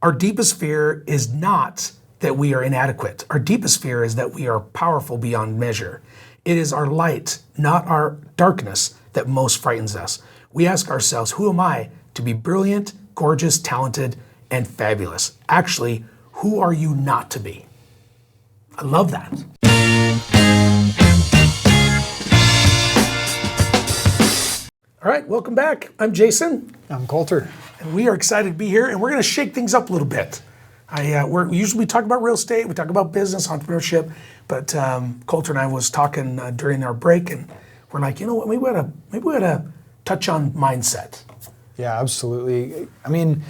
Our deepest fear is not that we are inadequate. Our deepest fear is that we are powerful beyond measure. It is our light, not our darkness, that most frightens us. We ask ourselves, who am I to be brilliant, gorgeous, talented, and fabulous? Actually, who are you not to be? I love that. All right, welcome back. I'm Jason. I'm Colter. And we are excited to be here, and we're going to shake things up a little bit. We usually talk about real estate, we talk about business, entrepreneurship, but Colter and I was talking during our break, and we're like, you know what, maybe we ought to touch on mindset. Yeah, absolutely. I mean,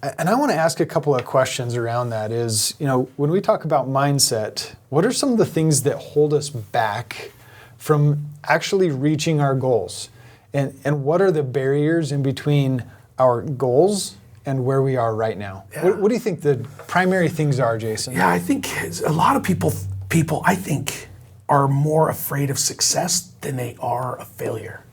and I want to ask a couple of questions around that is, when we talk about mindset, what are some of the things that hold us back from actually reaching our goals? And what are the barriers in between our goals and where we are right now? Yeah. What do you think the primary things are, Jason? Yeah, I think a lot of people I think are more afraid of success than they are of failure.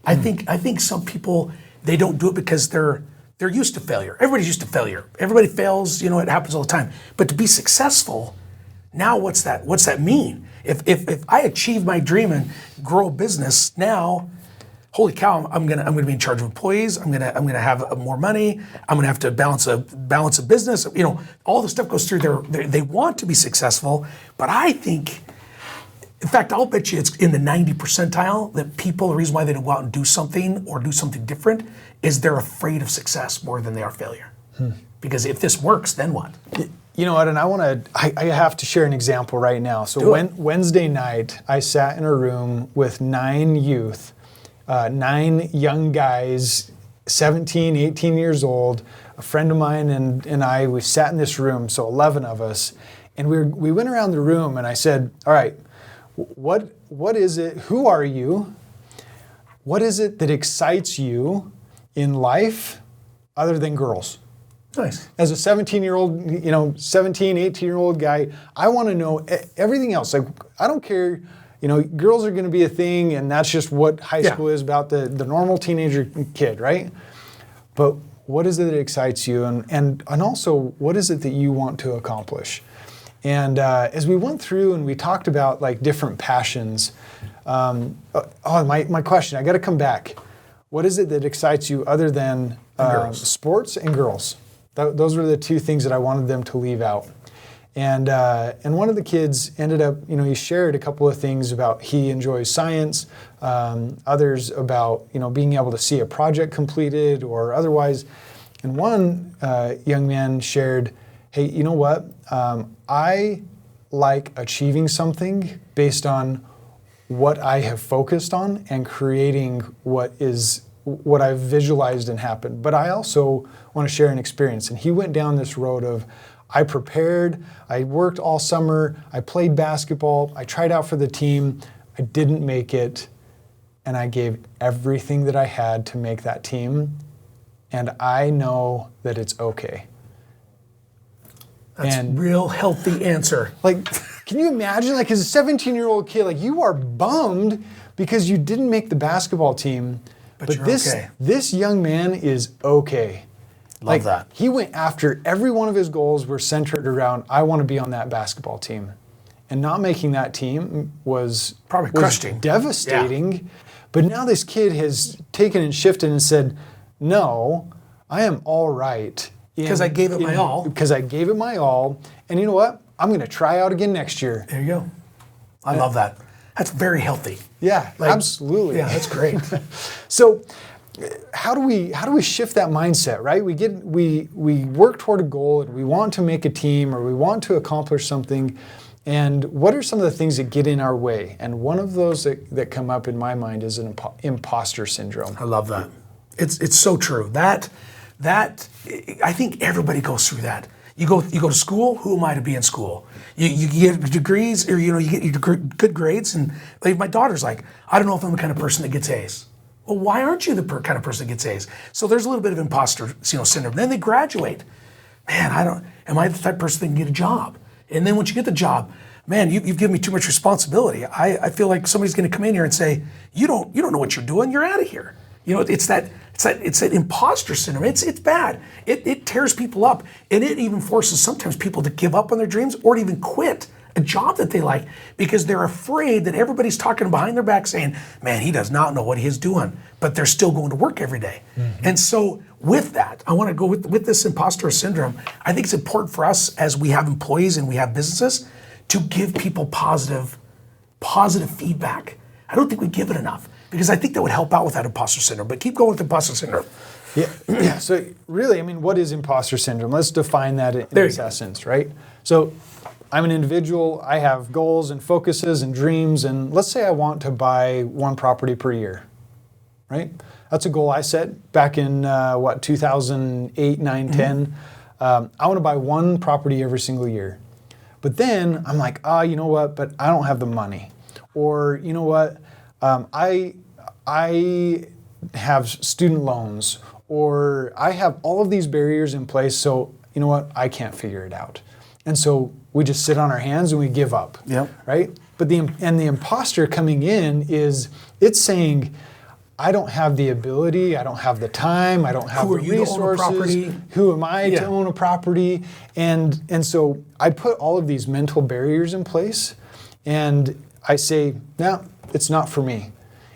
I think some people, they don't do it because they're used to failure. Everybody's used to failure. Everybody fails, it happens all the time. But to be successful, now what's that mean? If I achieve my dream and grow a business now, holy cow, I'm gonna be in charge of employees. I'm gonna have more money. I'm gonna have to balance a business. All the stuff goes through there. They want to be successful, but I think, in fact, I'll bet you it's in the 90 percentile that people, the reason why they don't go out and do something or do something different is they're afraid of success more than they are failure. Because if this works, then what? You know what, and I have to share an example right now. So Wednesday night, I sat in a room with 9 youth, 9 young guys, 17, 18 years old. A friend of mine and I, we sat in this room, so 11 of us, and we went around the room and I said, all right, what is it, who are you? What is it that excites you in life other than girls? Nice. As a 17-year-old, 17, 18-year-old guy, I want to know everything else. Like, I don't care, girls are going to be a thing, and that's just what high school is about, the normal teenager kid, right? But what is it that excites you? And also, what is it that you want to accomplish? And as we went through and we talked about like different passions, my question, I got to come back. What is it that excites you other than sports and girls? Those were the 2 things that I wanted them to leave out. And one of the kids ended up, he shared a couple of things about he enjoys science, others about, being able to see a project completed or otherwise. And one young man shared, hey, you know what? I like achieving something based on what I have focused on and creating what I've visualized and happened. But I also want to share an experience. And he went down this road of, I prepared, I worked all summer, I played basketball, I tried out for the team, I didn't make it, and I gave everything that I had to make that team, and I know that it's okay. That's a real healthy answer. Like, can you imagine, like, as a 17-year-old kid, like, you are bummed because you didn't make the basketball team, but this young man is okay. Love that. He went after every one of his goals were centered around, I want to be on that basketball team. And not making that team was devastating. Yeah. But now this kid has taken and shifted and said, no, I am all right. Because I gave it my all. Because I gave it my all. And you know what? I'm going to try out again next year. There you go. I love that. That's very healthy. Yeah, absolutely. Yeah, that's great. So, how do we shift that mindset, right? We work toward a goal and we want to make a team or we want to accomplish something. And what are some of the things that get in our way? And one of those that come up in my mind is an impostor syndrome. I love that. It's so true. That I think everybody goes through that. You go to school. Who am I to be in school? You get degrees, or you get your good grades. And like my daughter's like, I don't know if I'm the kind of person that gets A's. Well, why aren't you the kind of person that gets A's? So there's a little bit of imposter syndrome. Then they graduate. Man, am I the type of person that can get a job? And then once you get the job, man, you've given me too much responsibility. I feel like somebody's going to come in here and say, you don't know what you're doing. You're out of here. It's that it's that imposter syndrome. It's bad. It tears people up, and it even forces sometimes people to give up on their dreams or to even quit a job that they like because they're afraid that everybody's talking behind their back saying, man, he does not know what he is doing, but they're still going to work every day. And so with that, I want to go with this imposter syndrome. I think it's important for us as we have employees and we have businesses to give people positive feedback. I don't think we give it enough because I think that would help out with that imposter syndrome. But keep going with imposter syndrome. Yeah. So really, I mean, what is imposter syndrome? Let's define that in its essence, right? So I'm an individual. I have goals and focuses and dreams. And let's say I want to buy one property per year, right? That's a goal I set back in 2008, 9, 10. I want to buy one property every single year. But then I'm like, you know what? But I don't have the money. Or you know what? I have student loans, or I have all of these barriers in place. So you know what? I can't figure it out. And so we just sit on our hands and we give up, right? But the imposter coming in it's saying, I don't have the ability, I don't have the time, I don't have the resources. Who am I to own a property? And so I put all of these mental barriers in place, and I say, no, it's not for me.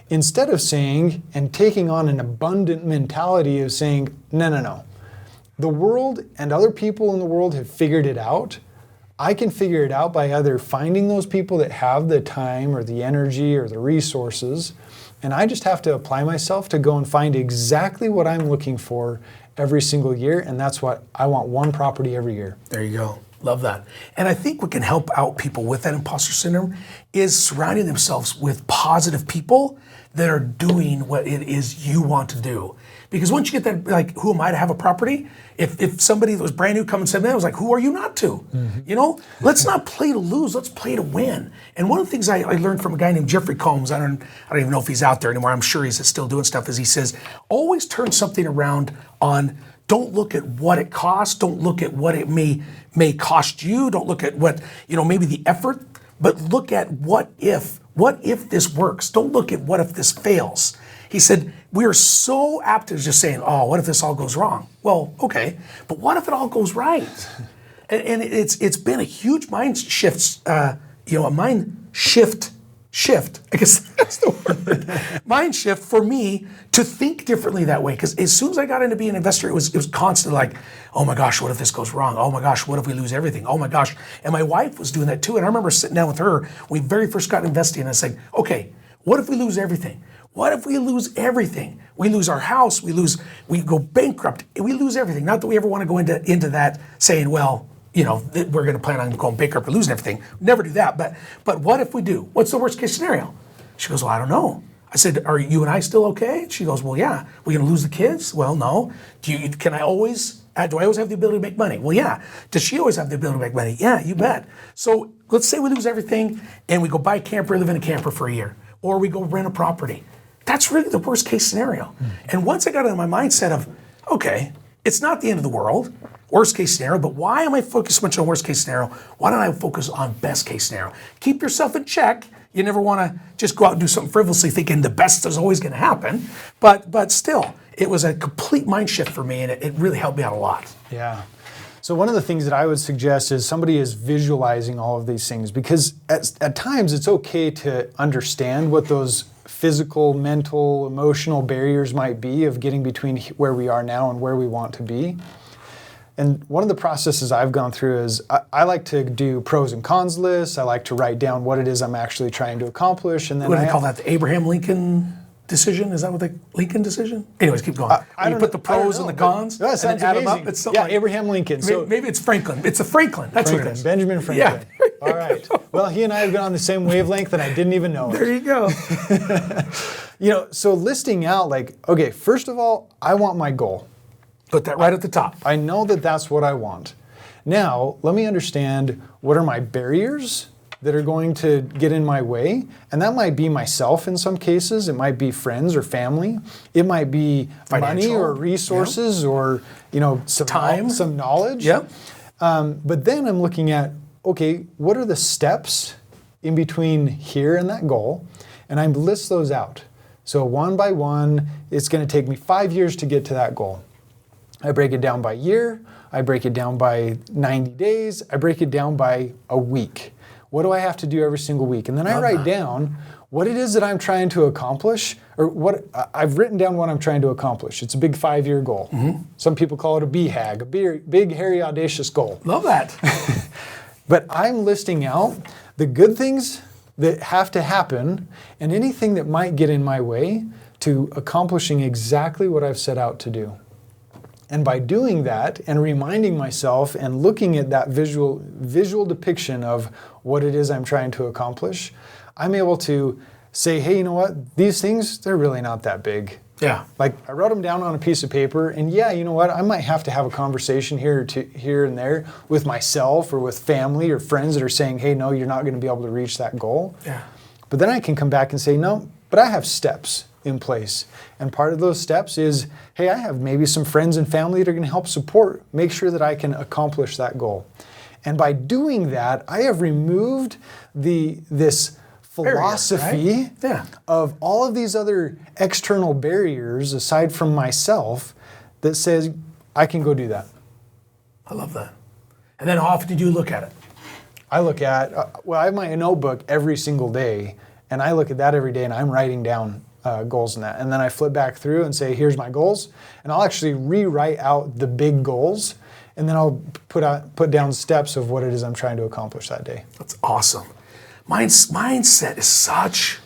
Instead of saying and taking on an abundant mentality of saying, no. The world and other people in the world have figured it out. I can figure it out by either finding those people that have the time or the energy or the resources, and I just have to apply myself to go and find exactly what I'm looking for every single year, and that's what I want, one property every year. There you go. Love that. And I think what can help out people with that imposter syndrome is surrounding themselves with positive people that are doing what it is you want to do. Because once you get that, like, who am I to have a property? If somebody that was brand new come and said, man, I was like, who are you not to? You know, let's not play to lose, let's play to win. And one of the things I learned from a guy named Jeffrey Combs, I don't even know if he's out there anymore, I'm sure he's still doing stuff, is he says, always turn something around on, don't look at what it costs, don't look at what it may cost you, don't look at what, maybe the effort, but look at what if this works? Don't look at what if this fails. He said, we are so apt to just saying, oh, what if this all goes wrong? Well, okay, but what if it all goes right? And it's been a huge mind shift, a mind shift, I guess that's the word, mind shift for me to think differently that way. Because as soon as I got into being an investor, it was constantly like, oh my gosh, what if this goes wrong? Oh my gosh, what if we lose everything? Oh my gosh. And my wife was doing that too. And I remember sitting down with her when we very first got investing, and I said, okay, what if we lose everything? What if we lose everything? We lose our house, we go bankrupt, we lose everything. Not that we ever want to go into that saying, well, we're going to plan on going bankrupt or losing everything. Never do that. But what if we do? What's the worst case scenario? She goes, well, I don't know. I said, are you and I still okay? She goes, well, yeah. We going to lose the kids? Well, no. Do I always have the ability to make money? Well, yeah. Does she always have the ability to make money? Yeah, you bet. So let's say we lose everything and we go buy a camper, live in a camper for a year, or we go rent a property. That's really the worst case scenario. And once I got into my mindset of, okay, it's not the end of the world, worst case scenario, but why am I focused so much on worst case scenario? Why don't I focus on best case scenario? Keep yourself in check. You never want to just go out and do something frivolously thinking the best is always going to happen. But still, it was a complete mind shift for me, and it really helped me out a lot. Yeah. So one of the things that I would suggest is somebody is visualizing all of these things, because at times it's okay to understand what those physical, mental, emotional barriers might be of getting between where we are now and where we want to be. And one of the processes I've gone through is I like to do pros and cons lists. I like to write down what it is I'm actually trying to accomplish. And then what do they call that? The Abraham Lincoln decision? Is that what the Lincoln decision? Anyways, keep going. You put the pros and the cons that sounds and then add amazing. them up. It's something like, Abraham Lincoln. So maybe it's Franklin. It's a Franklin. That's what it is. Benjamin Franklin. Yeah. All right. Well, he and I have been on the same wavelength, and I didn't even know it. There you go. So listing out okay, first of all, I want my goal. Put that right at the top. I know that that's what I want. Now, let me understand what are my barriers that are going to get in my way. And that might be myself in some cases. It might be friends or family. It might be money or resources or some time, some knowledge. Yep. But then I'm looking at, okay, what are the steps in between here and that goal? And I list those out. So one by one, it's going to take me 5 years to get to that goal. I break it down by year. I break it down by 90 days. I break it down by a week. What do I have to do every single week? And then I write down what it is that I'm trying to accomplish, or what I've written down what I'm trying to accomplish. It's a big 5-year goal. Some people call it a BHAG, a big, hairy, audacious goal. Love that. But I'm listing out the good things that have to happen and anything that might get in my way to accomplishing exactly what I've set out to do. And by doing that and reminding myself and looking at that visual depiction of what it is I'm trying to accomplish, I'm able to say, hey, you know what? These things, they're really not that big. Yeah. Like I wrote them down on a piece of paper, and yeah, you know what? I might have to have a conversation here and there with myself or with family or friends that are saying, hey, no, you're not going to be able to reach that goal. Yeah. But then I can come back and say, no, but I have steps in place. And part of those steps is, hey, I have maybe some friends and family that are going to help make sure that I can accomplish that goal. And by doing that, I have removed this philosophy of all of these other external barriers aside from myself that says, I can go do that. I love that. And then how often do you look at it? I look at, I have my notebook every single day, and I look at that every day, and I'm writing down goals in that. And then I flip back through and say, here's my goals. And I'll actually rewrite out the big goals, and then I'll put down steps of what it is I'm trying to accomplish that day. That's awesome. Mindset is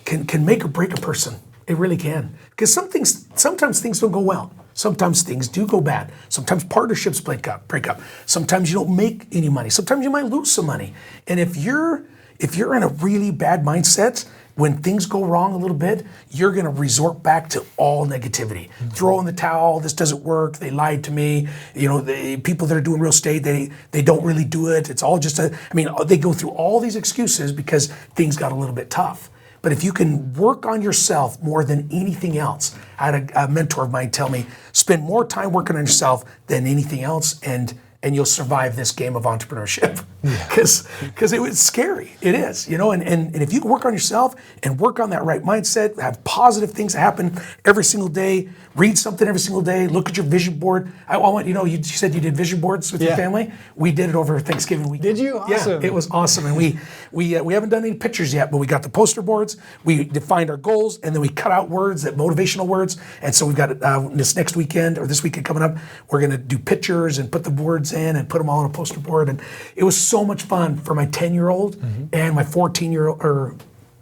can make or break a person. It really can. Because sometimes things don't go well. Sometimes things do go bad. Sometimes partnerships break up. Sometimes you don't make any money. Sometimes you might lose some money. And if you're in a really bad mindset, when things go wrong a little bit, you're going to resort back to all negativity. Throw in the towel. This doesn't work. They lied to me. You know, the people that are doing real estate, they don't really do it. It's all just they go through all these excuses because things got a little bit tough. But if you can work on yourself more than anything else, I had a mentor of mine tell me, spend more time working on yourself than anything else, and you'll survive this game of entrepreneurship. Because it was scary. It is, you know, and if you can work on yourself and work on that right mindset, have positive things happen every single day, read something every single day, look at your vision board. I want, you know, you said you did vision boards with your family. We did it over Thanksgiving week. Did you? Awesome. Yeah, it was awesome. And we haven't done any pictures yet, but we got the poster boards, we defined our goals, and then we cut out words, that motivational words. And so we've got this next weekend, or this weekend coming up, we're gonna do pictures and put the words in and put them all on a poster board. And it was so much fun for my 10-year-old and my 14-year-old, or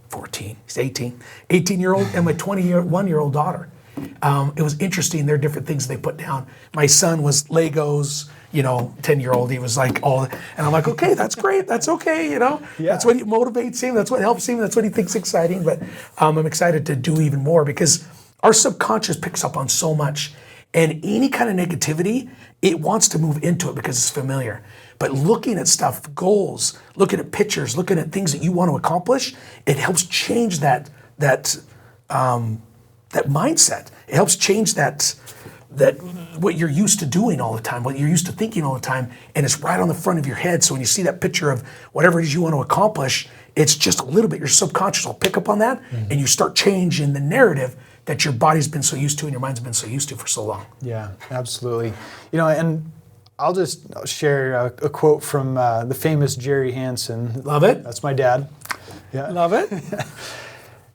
14, he's 18-year-old and my 21-year-old daughter. It was interesting. There are different things they put down. My son was Legos, you know, 10-year-old. He was like and I'm like, okay, that's great. That's okay, you know. Yeah. That's what motivates him. That's what helps him. That's what he thinks exciting. But I'm excited to do even more because our subconscious picks up on so much. And any kind of negativity, it wants to move into it because it's familiar. But looking at stuff, goals, looking at pictures, looking at things that you want to accomplish, it helps change that mindset. It helps change that what you're used to doing all the time, what you're used to thinking all the time, and it's right on the front of your head. So when you see that picture of whatever it is you want to accomplish, it's just a little bit, your subconscious will pick up on that, and you start changing the narrative that your body's been so used to and your mind's been so used to for so long. Yeah, absolutely. You know, and I'll just share a quote from the famous Jerry Hansen. Love it. That's my dad. Yeah, love it.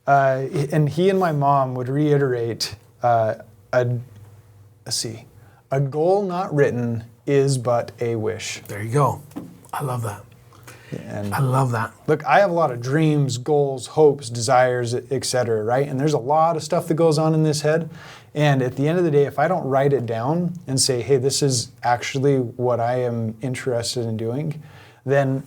And he and my mom would reiterate, a goal not written is but a wish. There you go. I love that. And I love that. Look, I have a lot of dreams, goals, hopes, desires, etc., right? And there's a lot of stuff that goes on in this head. And at the end of the day, if I don't write it down and say, hey, this is actually what I am interested in doing, then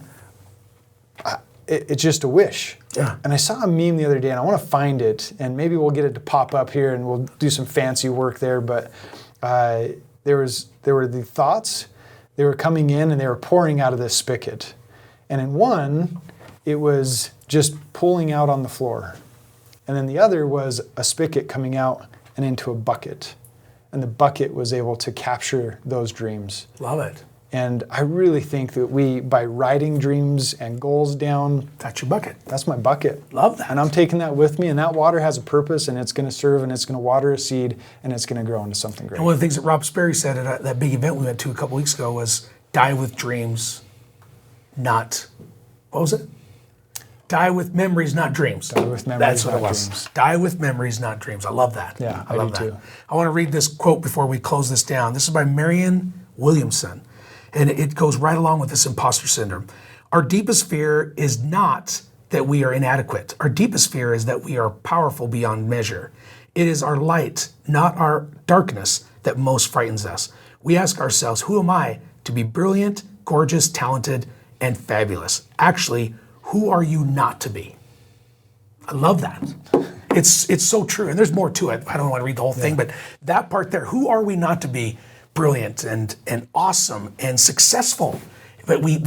it's just a wish. Yeah. And I saw a meme the other day, and I want to find it, and maybe we'll get it to pop up here, and we'll do some fancy work there. But there were the thoughts, they were coming in, and they were pouring out of this spigot. And in one, it was just pulling out on the floor. And then the other was a spigot coming out and into a bucket. And the bucket was able to capture those dreams. Love it. And I really think that by writing dreams and goals down, That's your bucket. that's my bucket. Love that. And I'm taking that with me, and that water has a purpose, and it's going to serve, and it's going to water a seed, and it's going to grow into something great. And one of the things that Rob Sperry said at that big event we went to a couple weeks ago was die with dreams, not, what was it? Die with memories, not dreams. Die with memories, That's what not it was. dreams. Die with memories, not dreams. I love that. Yeah, I I love do that. too. I want to read this quote before we close this down. This is by Marianne Williamson, and it goes right along with this imposter syndrome. Our deepest fear is not that we are inadequate. Our deepest fear is that we are powerful beyond measure. It is our light, not our darkness, that most frightens us. We ask ourselves, who am I to be brilliant, gorgeous, talented, and fabulous? Actually, who are you not to be? I love that. It's so true. And there's more to it. I don't want to read the whole thing, but that part there, who are we not to be brilliant and awesome and successful? But we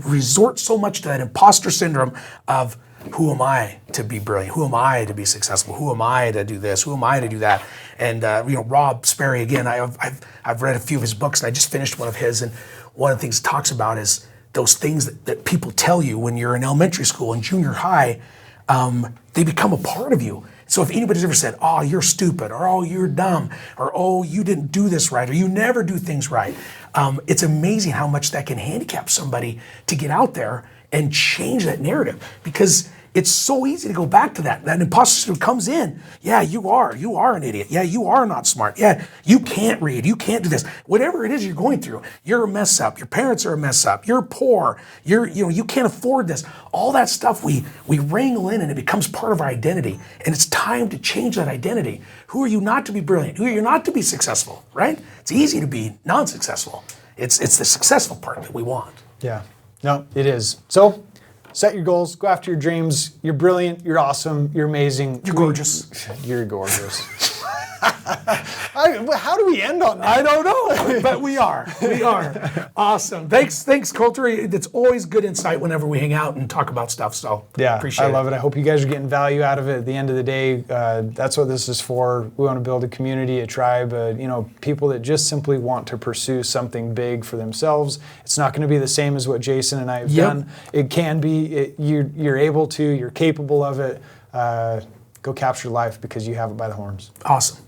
resort so much to that imposter syndrome of who am I to be brilliant? Who am I to be successful? Who am I to do this? Who am I to do that? And Rob Sperry, again, I've read a few of his books, and I just finished one of his, and one of the things he talks about is those things that people tell you when you're in elementary school and junior high, they become a part of you. So if anybody's ever said, oh, you're stupid, or oh, you're dumb, or oh, you didn't do this right, or you never do things right, it's amazing how much that can handicap somebody to get out there and change that narrative, because it's so easy to go back to that. That imposter syndrome comes in. Yeah, you are an idiot. Yeah, you are not smart. Yeah, you can't read. You can't do this. Whatever it is you're going through, you're a mess up. Your parents are a mess up. You're poor. You can't afford this. All that stuff we wrangle in, and it becomes part of our identity. And it's time to change that identity. Who are you not to be brilliant? Who are you not to be successful? Right? It's easy to be non-successful. It's the successful part that we want. Yeah, no, it is. So set your goals, go after your dreams. You're brilliant, you're awesome, you're amazing. You're gorgeous. You're gorgeous. How do we end on that? I don't know, but we are. We are. Awesome. Thanks, Colter. It's always good insight whenever we hang out and talk about stuff, so appreciate it. I love it. I hope you guys are getting value out of it. At the end of the day, that's what this is for. We want to build a community, a tribe, people that just simply want to pursue something big for themselves. It's not going to be the same as what Jason and I have done. It can be. You're able to. You're capable of it. Go capture life because you have it by the horns. Awesome.